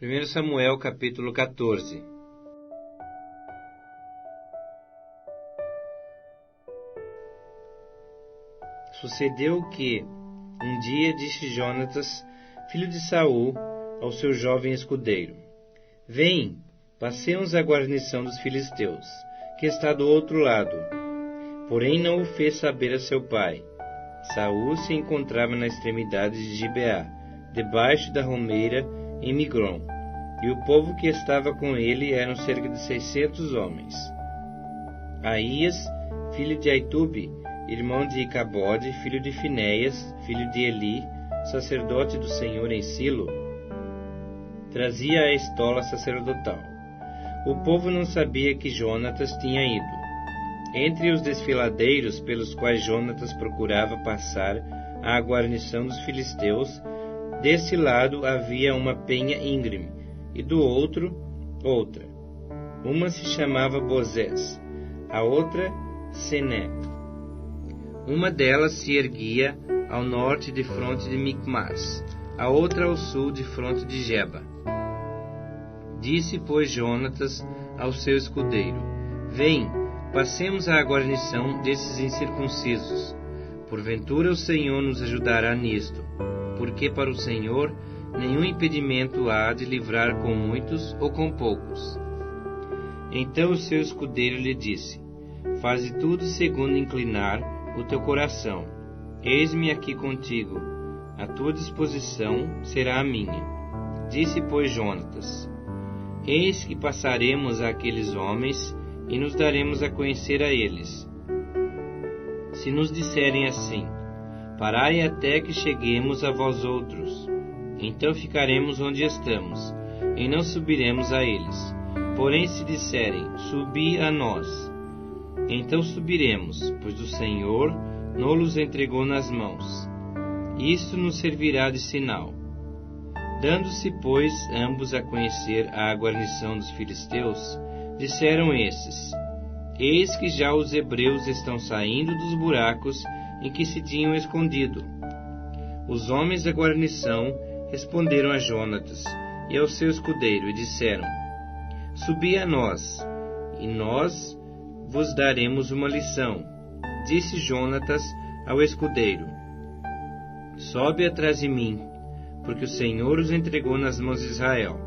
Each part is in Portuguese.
1 Samuel capítulo 14. Sucedeu que, um dia, disse Jonatas, filho de Saul, ao seu jovem escudeiro: Vem, passemos à guarnição dos filisteus, que está do outro lado. Porém não o fez saber a seu pai. Saul se encontrava na extremidade de Gibeá, debaixo da romeira, em Migron, e o povo que estava com ele eram cerca de 600 homens. Aías, filho de Aitube, irmão de Icabode, filho de Finéias, filho de Eli, sacerdote do Senhor em Silo, trazia a estola sacerdotal. O povo não sabia que Jonatas tinha ido. Entre os desfiladeiros pelos quais Jonatas procurava passar à guarnição dos filisteus, desse lado havia uma penha íngreme, e do outro, outra. Uma se chamava Bozés, a outra Sené. Uma delas se erguia ao norte de fronte de Micmas, a outra ao sul de fronte de Geba. Disse, pois, Jonatas ao seu escudeiro: Vem, passemos à guarnição desses incircuncisos. Porventura o Senhor nos ajudará nisto, porque para o Senhor nenhum impedimento há de livrar com muitos ou com poucos. Então o seu escudeiro lhe disse: Faze tudo segundo inclinar o teu coração. Eis-me aqui contigo, a tua disposição será a minha. Disse, pois, Jonatas: Eis que passaremos àqueles homens e nos daremos a conhecer a eles. Se nos disserem assim: Parai até que cheguemos a vós outros, então ficaremos onde estamos, e não subiremos a eles. Porém, se disserem: Subi a nós, então subiremos, pois o Senhor nos entregou nas mãos. Isto nos servirá de sinal. Dando-se, pois, ambos a conhecer à guarnição dos filisteus, disseram esses: Eis que já os hebreus estão saindo dos buracos em que se tinham escondido. Os homens da guarnição responderam a Jonatas e ao seu escudeiro e disseram: Subi a nós, e nós vos daremos uma lição. Disse Jonatas ao escudeiro: Sobe atrás de mim, porque o Senhor os entregou nas mãos de Israel.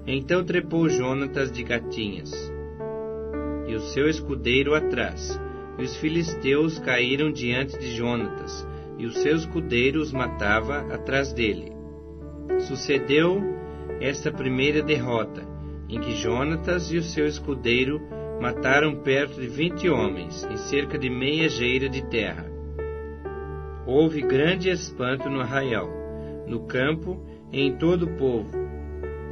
Então trepou Jonatas de gatinhas, e o seu escudeiro atrás, e os filisteus caíram diante de Jonatas, e o seu escudeiro os matava atrás dele. Sucedeu esta primeira derrota, em que Jonatas e o seu escudeiro mataram perto de 20 homens, em cerca de meia geira de terra. Houve grande espanto no arraial, no campo e em todo o povo.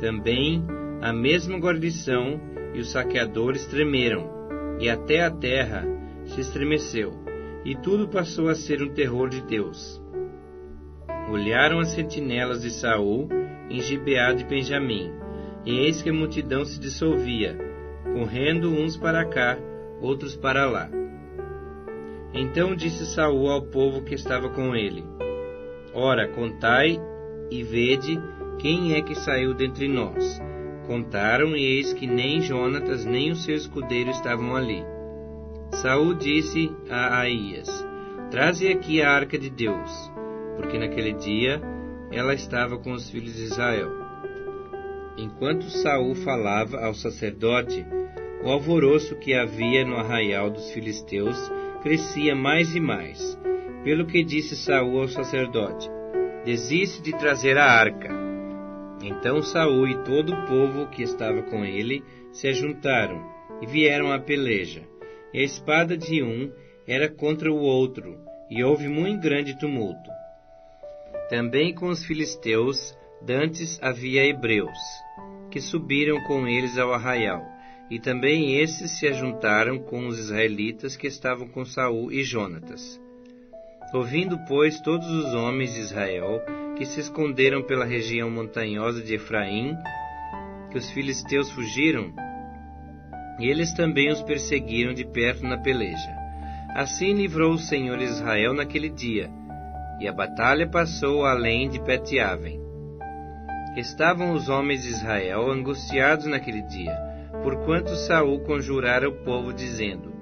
Também a mesma guarnição e os saqueadores tremeram, e até a terra se estremeceu, e tudo passou a ser um terror de Deus. Olharam as sentinelas de Saul em Gibeá de Benjamim, e eis que a multidão se dissolvia, correndo uns para cá, outros para lá. Então disse Saul ao povo que estava com ele: Ora, contai e vede quem é que saiu dentre nós. Contaram, e eis que nem Jonatas nem o seu escudeiro estavam ali. Saul disse a Aías: Traze aqui a arca de Deus, porque naquele dia ela estava com os filhos de Israel. Enquanto Saul falava ao sacerdote, o alvoroço que havia no arraial dos filisteus crescia mais e mais, pelo que disse Saul ao sacerdote: Desiste de trazer a arca. Então Saul e todo o povo que estava com ele se ajuntaram e vieram à peleja. E a espada de um era contra o outro, e houve muito grande tumulto. Também com os filisteus dantes havia hebreus, que subiram com eles ao arraial, e também esses se ajuntaram com os israelitas que estavam com Saul e Jonatas. Ouvindo, pois, todos os homens de Israel, que se esconderam pela região montanhosa de Efraim, que os filisteus fugiram, eles também os perseguiram de perto na peleja. Assim livrou o Senhor Israel naquele dia, e a batalha passou além de Bet-Aven. Estavam os homens de Israel angustiados naquele dia, porquanto Saul conjurara o povo, dizendo: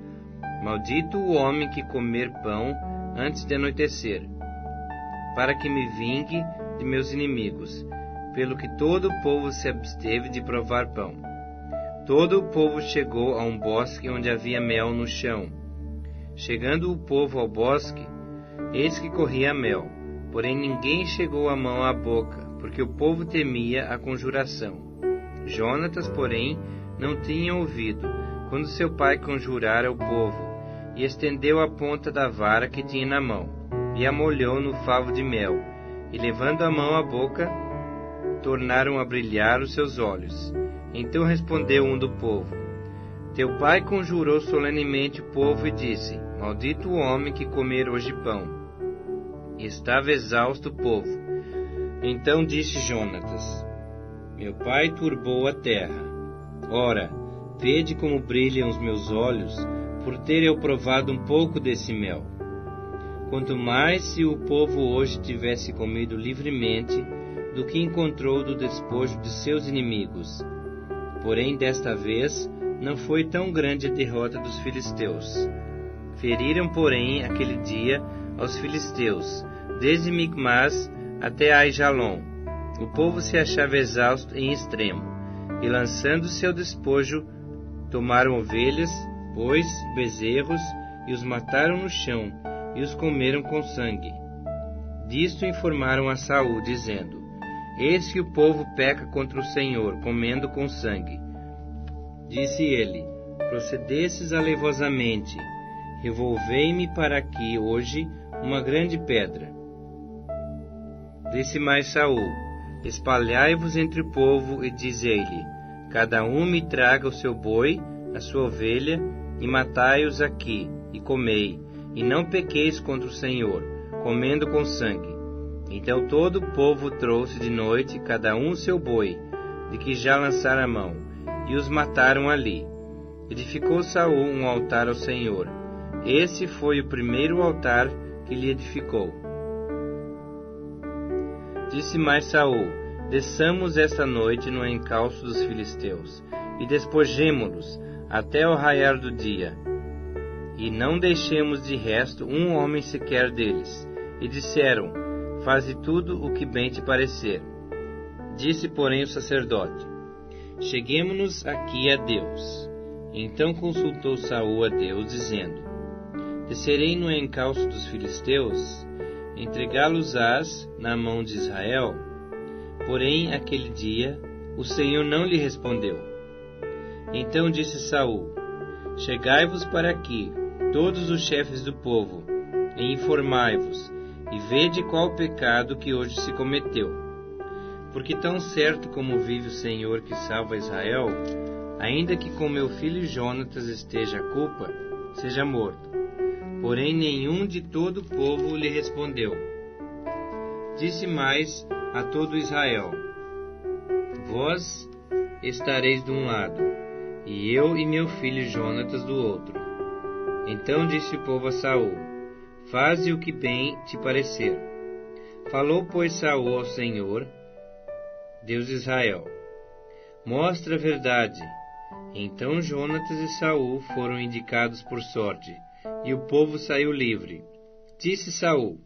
Maldito o homem que comer pão antes de anoitecer, para que me vingue de meus inimigos. Pelo que todo o povo se absteve de provar pão. Todo o povo chegou a um bosque onde havia mel no chão. Chegando o povo ao bosque, eis que corria mel, porém ninguém chegou a mão à boca, porque o povo temia a conjuração. Jonatas, porém, não tinha ouvido, quando seu pai conjurara o povo, e estendeu a ponta da vara que tinha na mão, e a molhou no favo de mel, e levando a mão à boca, tornaram a brilhar os seus olhos. Então respondeu um do povo: Teu pai conjurou solenemente o povo e disse: Maldito o homem que comer hoje pão. E estava exausto o povo. Então disse Jonatas: Meu pai turbou a terra. Ora, vede como brilham os meus olhos, por ter eu provado um pouco desse mel. Quanto mais se o povo hoje tivesse comido livremente do que encontrou do despojo de seus inimigos. Porém, desta vez, não foi tão grande a derrota dos filisteus. Feriram, porém, aquele dia aos filisteus, desde Micmas até Aijalon. O povo se achava exausto em extremo, e lançando seu despojo, tomaram ovelhas, bois e bezerros, e os mataram no chão, e os comeram com sangue. Disto informaram a Saul, dizendo: Eis que o povo peca contra o Senhor, comendo com sangue. Disse ele: Procedestes alevosamente. Revolvei-me para aqui hoje uma grande pedra. Disse mais Saul: Espalhai-vos entre o povo e dizei-lhe: Cada um me traga o seu boi, a sua ovelha, e matai-os aqui, e comei, e não pequeis contra o Senhor, comendo com sangue. Então todo o povo trouxe de noite cada um o seu boi, de que já lançara a mão, e os mataram ali. Edificou Saul um altar ao Senhor. Esse foi o primeiro altar que lhe edificou. Disse mais Saul: Desçamos esta noite no encalço dos filisteus, e despojemo-los até o raiar do dia, e não deixemos de resto um homem sequer deles. E disseram: Faze tudo o que bem te parecer. Disse, porém, o sacerdote: Cheguemo-nos aqui a Deus. Então consultou Saul a Deus, dizendo: Descerei no encalço dos filisteus, entregá-los-ás na mão de Israel? Porém, aquele dia, o Senhor não lhe respondeu. Então disse Saul: Chegai-vos para aqui, todos os chefes do povo, e informai-vos, e vede qual o pecado que hoje se cometeu. Porque tão certo como vive o Senhor que salva Israel, ainda que com meu filho Jonatas esteja a culpa, seja morto. Porém nenhum de todo o povo lhe respondeu. Disse mais a todo Israel: Vós estareis de um lado, e eu e meu filho Jonatas do outro. Então disse o povo a Saul: Faze o que bem te parecer. Falou, pois, Saul ao Senhor, Deus de Israel: Mostra a verdade. Então Jonatas e Saul foram indicados por sorte, e o povo saiu livre. Disse Saul: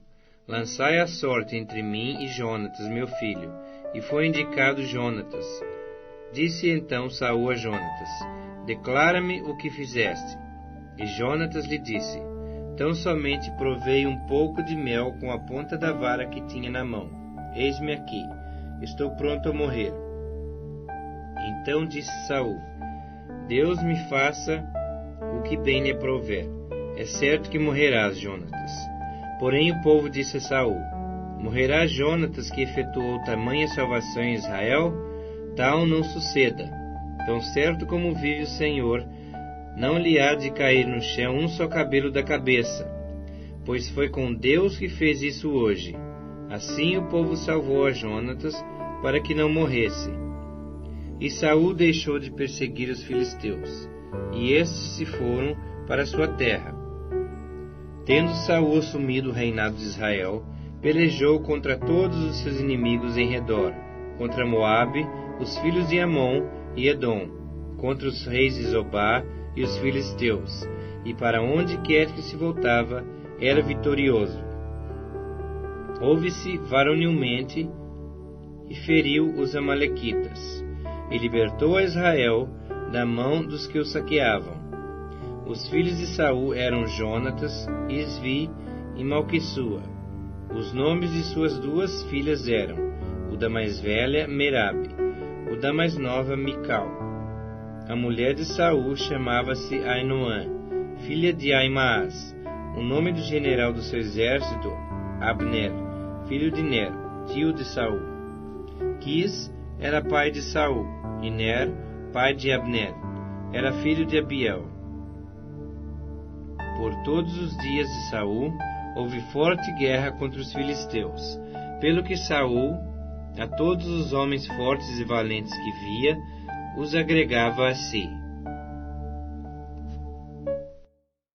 Lançai a sorte entre mim e Jonatas, meu filho. E foi indicado Jonatas. Disse então Saul a Jonatas: Declara-me o que fizeste. E Jonatas lhe disse: Tão somente provei um pouco de mel com a ponta da vara que tinha na mão. Eis-me aqui, estou pronto a morrer. Então disse Saul: Deus me faça o que bem lhe aprouver. É certo que morrerás, Jonatas. Porém o povo disse a Saul: Morrerá Jonatas, que efetuou tamanha salvação em Israel? Tal não suceda. Tão certo como vive o Senhor, não lhe há de cair no chão um só cabelo da cabeça, pois foi com Deus que fez isso hoje. Assim o povo salvou a Jonatas, para que não morresse. E Saul deixou de perseguir os filisteus, e estes se foram para sua terra. Tendo Saul assumido o reinado de Israel, pelejou contra todos os seus inimigos em redor, contra Moabe, os filhos de Amon e Edom, contra os reis de Zobá e os filisteus, e para onde quer que se voltava, era vitorioso. Houve-se varonilmente e feriu os amalequitas, e libertou a Israel da mão dos que o saqueavam. Os filhos de Saul eram Jonatas, Isvi e Malquissua. Os nomes de suas duas filhas eram: o da mais velha, Merabe; o da mais nova, Mical. A mulher de Saul chamava-se Ainoã, filha de Aimaas. O nome do general do seu exército, Abner, filho de Ner, tio de Saul. Quis era pai de Saul, e Ner, pai de Abner, era filho de Abiel. Por todos os dias de Saul houve forte guerra contra os filisteus, pelo que Saul, a todos os homens fortes e valentes que via, os agregava a si.